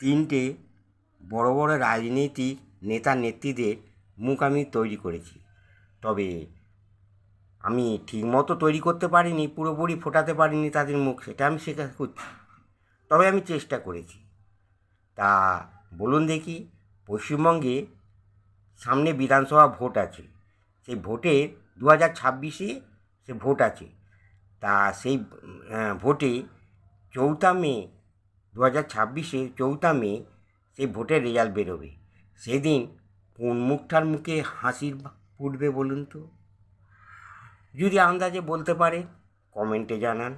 তিনটে বড় বড় রাজনীতিক নেতা নেত্রীদের মুখ আমি তৈরি করেছি, তবে আমি ঠিকমতো তৈরি করতে পারিনি, পুরোপুরি ফোটাতে পারিনি তাদের মুখ, সেটা আমি স্বীকার করছি। তবে আমি চেষ্টা করেছি। তা বলুন দেখি, পশ্চিমবঙ্গে সামনে বিধানসভা ভোট আছে, সেই ভোটে 2026-এ সে ভোট আছে। তা সেই ভোটে 4 মে 2026-এ 4 মে সেই ভোটের রেজাল্ট বেরোবে। সেদিন কোন মুখটার মুখে হাসির ফুটবে বলুন তো? যদি আন্দাজে বলতে পারে কমেন্টে জানান।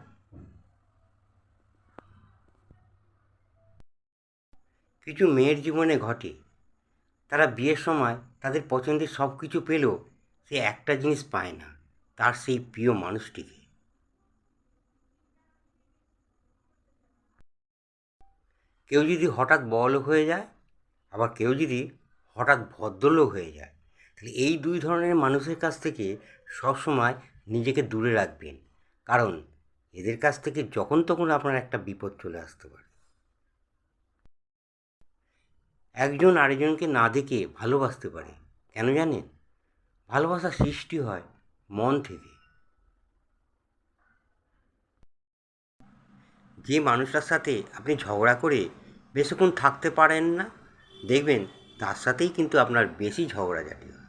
কিছু মেয়ের জীবনে ঘটে, তারা বিয়ের সময় তাদের পছন্দের সব কিছু পেলেও সে একটা জিনিস পায় না, তার সেই প্রিয় মানুষটিকে। কেউ যদি হঠাৎ বড়লোক হয়ে যায়, আবার কেউ যদি হঠাৎ ভদ্রলোক হয়ে যায়, তাহলে এই দুই ধরনের মানুষের কাছ থেকে সবসময় নিজেকে দূরে রাখবেন, কারণ এদের কাছ থেকে যখন তখন আপনার একটা বিপদ চলে আসতে পারে। একজন আরেকজনকে না দেখে ভালোবাসতে পারে, কেন জানেন? ভালোবাসা সৃষ্টি হয় মন থেকে। যে মানুষটার সাথে আপনি ঝগড়া করে বেশিক্ষণ থাকতে পারেন না, দেখবেন তার সাথেই কিন্তু আপনার বেশি ঝগড়াঝাটি হয়।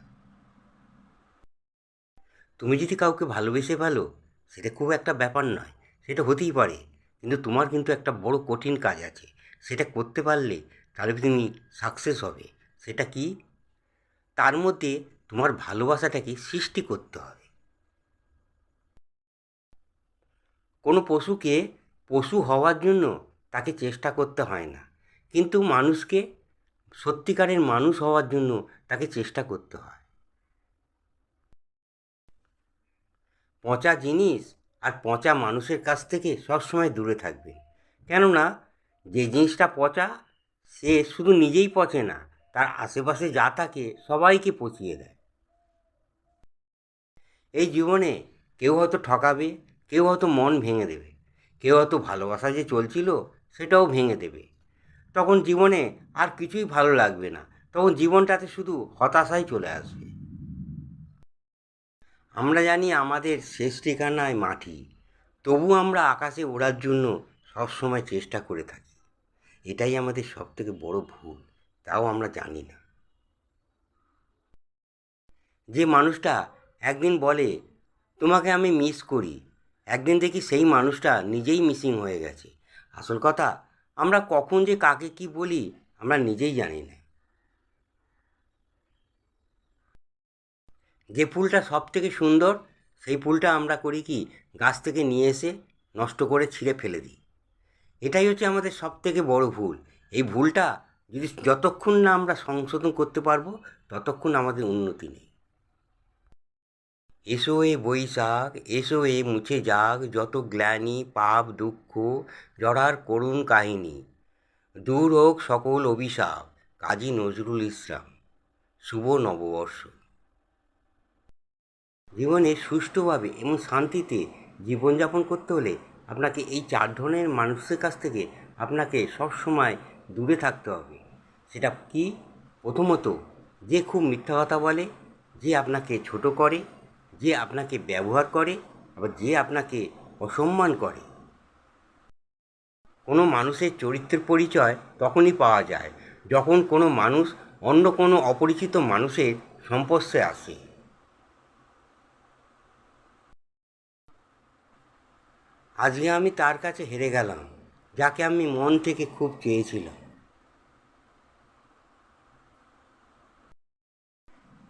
তুমি যদি কাউকে ভালোবেসে ফেলো, সেটা খুব একটা ব্যাপার নয়, সেটা হতেই পারে, কিন্তু তোমার কিন্তু একটা বড় কঠিন কাজ আছে। সেটা করতে পারলে তাহলে তুমি সাকসেস হবে। সেটা কি? তার মধ্যে তোমার ভালোবাসাটাকে সৃষ্টি করতে হবে। কোনো পশুকে পশু হওয়ার জন্য তাকে চেষ্টা করতে হয় না, কিন্তু মানুষকে সত্যিকারের মানুষ হওয়ার জন্য তাকে চেষ্টা করতে হয়। পচা জিনিস আর পচা মানুষের কাছ থেকে সবসময় দূরে থাকবে, কেননা যে জিনিসটা পচা সে শুধু নিজেই পচে না, তার আশেপাশে যা থাকে সবাইকে পচিয়ে দেয়। এই জীবনে কেউ হয়তো ঠকাবে, কেউ হয়তো মন ভেঙে দেবে, কেউ হয়তো ভালোবাসা যে চলছিল সেটাও ভেঙে দেবে। তখন জীবনে আর কিছুই ভালো লাগবে না, তখন জীবনটাতে শুধু হতাশাই চলে আসবে। আমরা জানি আমাদের শেষ ঠিকানায় মাটি, তবু আমরা আকাশে ওড়ার জন্য সবসময় চেষ্টা করে থাকি। এটাই আমাদের সবথেকে বড় ভুল, তাও আমরা জানি না। যে মানুষটা একদিন বলে তোমাকে আমি মিস করি, একদিন দেখি সেই মানুষটা নিজেই মিসিং হয়ে গেছে। আসল কথা, আমরা কখন যে কাকে কি বলি আমরা নিজেই জানি না। যে ফুলটা সব থেকে সুন্দর, সেই ফুলটা আমরা করি কি, গাছ থেকে নিয়ে এসে নষ্ট করে ছিঁড়ে ফেলে দিই। এটাই হচ্ছে আমাদের সব থেকে বড় ভুল। এই ভুলটা যদি যতক্ষণ না আমরা সংশোধন করতে পারবো, ততক্ষণ আমাদের উন্নতি নেই। এসো এ বৈশাখ, এসো এ মুছে যাক যত গ্লানি পাপ দুঃখ জড়ার করুণ কাহিনী, দূর হোক সকল অভিশাপ। কাজী নজরুল ইসলাম। শুভ নববর্ষ। জীবনে সুষ্ঠুভাবে এবং শান্তিতে জীবনযাপন করতে হলে আপনাকে এই 4 ধরনের মানুষের কাছ থেকে আপনাকে সবসময় দূরে থাকতে হবে। সেটা কি? প্রথমত, যে খুব মিথ্যা কথা বলে, যে আপনাকে ছোট করে, যে আপনাকে ব্যবহার করে, আবার যে আপনাকে অসম্মান করে। কোনো মানুষের চরিত্রের পরিচয় তখনই পাওয়া যায় যখন কোনো মানুষ অন্য কোনো অপরিচিত মানুষের সংস্পর্শে আসে। আজকে আমি তার কাছে হেরে গেলাম যাকে আমি মন থেকে খুব চেয়েছিলাম।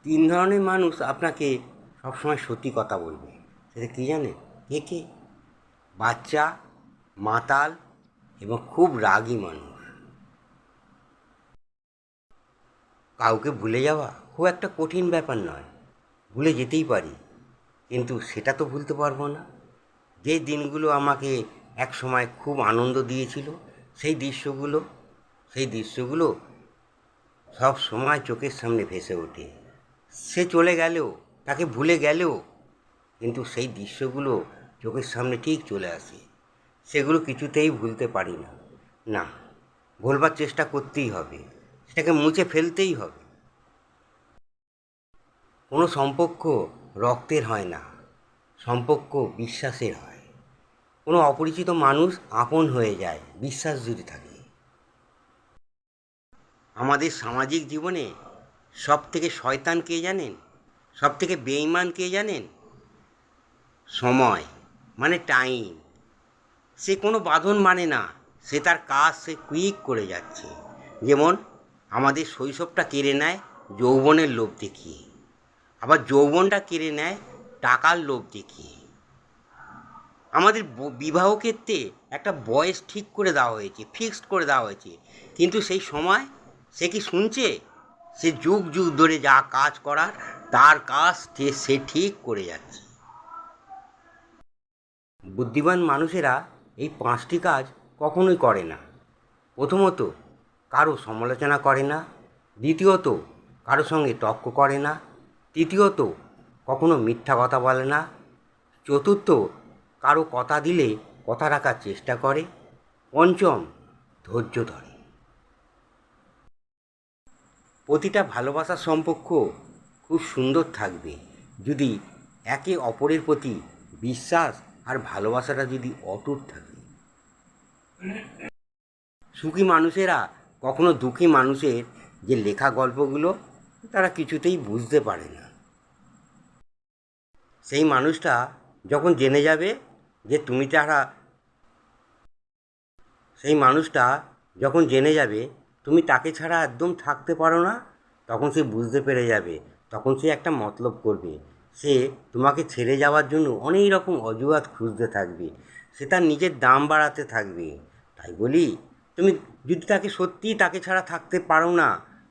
3 ধরনের মানুষ আপনাকে সবসময় সত্যি কথা বলবে, সেটা কী জানেন? কে কে? বাচ্চা, মাতাল এবং খুব রাগী মানুষ। কাউকে ভুলে যাওয়া খুব একটা কঠিন ব্যাপার নয়, ভুলে যেতেই পারি, কিন্তু সেটা তো ভুলতে পারবো না। যে দিনগুলো আমাকে এক সময় খুব আনন্দ দিয়েছিল, সেই দৃশ্যগুলো সব সময় চোখের সামনে ভেসে ওঠে। সে চলে গেলেও, তাকে ভুলে গেলেও, কিন্তু সেই দৃশ্যগুলো চোখের সামনে ঠিক চলে আসে। সেগুলো কিছুতেই ভুলতে পারি না। না, ভোলবার চেষ্টা করতেই হবে, সেটাকে মুছে ফেলতেই হবে। কোনো সম্পর্ক রক্তের হয় না, সম্পর্ক বিশ্বাসের হয়। কোনো অপরিচিত মানুষ আপন হয়ে যায় বিশ্বাস যদি থাকে। আমাদের সামাজিক জীবনে সব থেকে শয়তান কে জানেন? সব থেকে বেঈমান কে জানেন? সময়, মানে টাইম। সে কোনো বাঁধন মানে না, সে তার কাজ সে কুইক করে যাচ্ছে। যেমন আমাদের শৈশবটা কেড়ে নেয় যৌবনের লোভ দেখিয়ে, আবার যৌবনটা কেড়ে নেয় টাকার লোভ দেখিয়ে। আমাদের বিবাহ ক্ষেত্রে একটা বয়স ঠিক করে দেওয়া হয়েছে, ফিক্সড করে দেওয়া হয়েছে, কিন্তু সেই সময় সে কি শুনছে? সে যুগ যুগ ধরে যা কাজ করার তার কাজ সে ঠিক করে যাচ্ছে। বুদ্ধিমান মানুষেরা এই 5টি কাজ কখনোই করে না। প্রথমত, কারো সমালোচনা করে না। দ্বিতীয়ত, কারো সঙ্গে তর্ক করে না। তৃতীয়ত, কখনো মিথ্যা কথা বলে না। চতুর্থ, কারো কথা দিলে কথা রাখার চেষ্টা করে। পঞ্চম, ধৈর্য ধরে। প্রতিটা ভালোবাসার সম্পর্ক খুব সুন্দর থাকবে যদি একে অপরের প্রতি বিশ্বাস আর ভালোবাসাটা যদি অটুট থাকে। সুখী মানুষেরা কখনো দুঃখী মানুষের যে লেখা গল্পগুলো তারা কিছুতেই বুঝতে পারে না। সেই মানুষটা যখন জেনে যাবে যে তুমি তারা সেই মানুষটা যখন জেনে যাবে তুমি তাকে ছাড়া একদম থাকতে পারো না, তখন সে বুঝতে পেরে যাবে, তখন সে একটা মতলব করবে। সে তোমাকে ছেড়ে যাওয়ার জন্য অনেক রকম অজুহাত খুঁজতে থাকবে, সে তার নিজের দাম বাড়াতে থাকবে। তাই বলি, তুমি যদি তাকে সত্যিই তাকে ছাড়া থাকতে পারো না,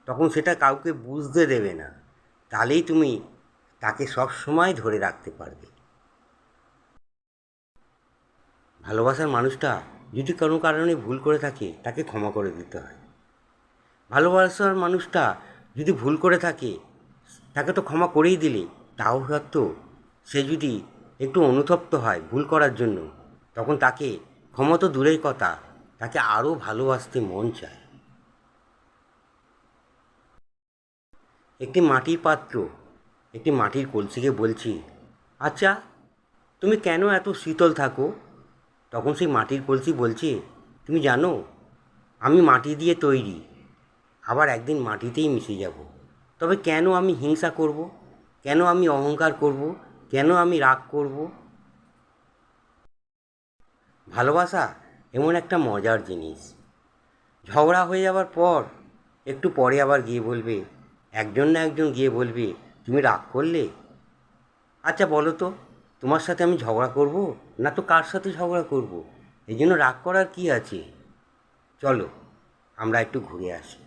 তখন সেটা কাউকে বুঝতে দেবে না, তাহলেই তুমি তাকে সব সময় ধরে রাখতে পারবে। ভালোবাসার মানুষটা যদি কোনো কারণে ভুল করে থাকে তাকে ক্ষমা করে দিতে হয়। ভালোবাসার মানুষটা যদি ভুল করে থাকে তাকে তো ক্ষমা করেই দিলে, তাও হয়তো সে যদি একটু অনুতপ্ত হয় ভুল করার জন্য, তখন তাকে ক্ষমা তো দূরের কথা, তাকে আরও ভালোবাসতে মন চায়। একটি মাটির পাত্র একটি মাটির কলসিকে বলছি, আচ্ছা তুমি কেন এত শীতল থাকো? তখন সেই মাটির কলসি বলছে, তুমি জানো আমি মাটি দিয়ে তৈরি, আবার একদিন মাটিতেই মিশে যাব। তবে কেন আমি হিংসা করব? কেন আমি অহংকার করব? কেন আমি রাগ করব? ভালোবাসা এমন একটা মজার জিনিস, ঝগড়া হয়ে যাওয়ার পর একটু পরে আবার গিয়ে বলবে, একজন না একজন গিয়ে বলবে তুমি রাগ করলে। আচ্ছা বলো তো, তোমার সাথে আমি ঝগড়া করব না তো কার সাথে ঝগড়া করব? এই জন্য রাগ করার কী আছে? চলো আমরা একটু ঘুরে আসি।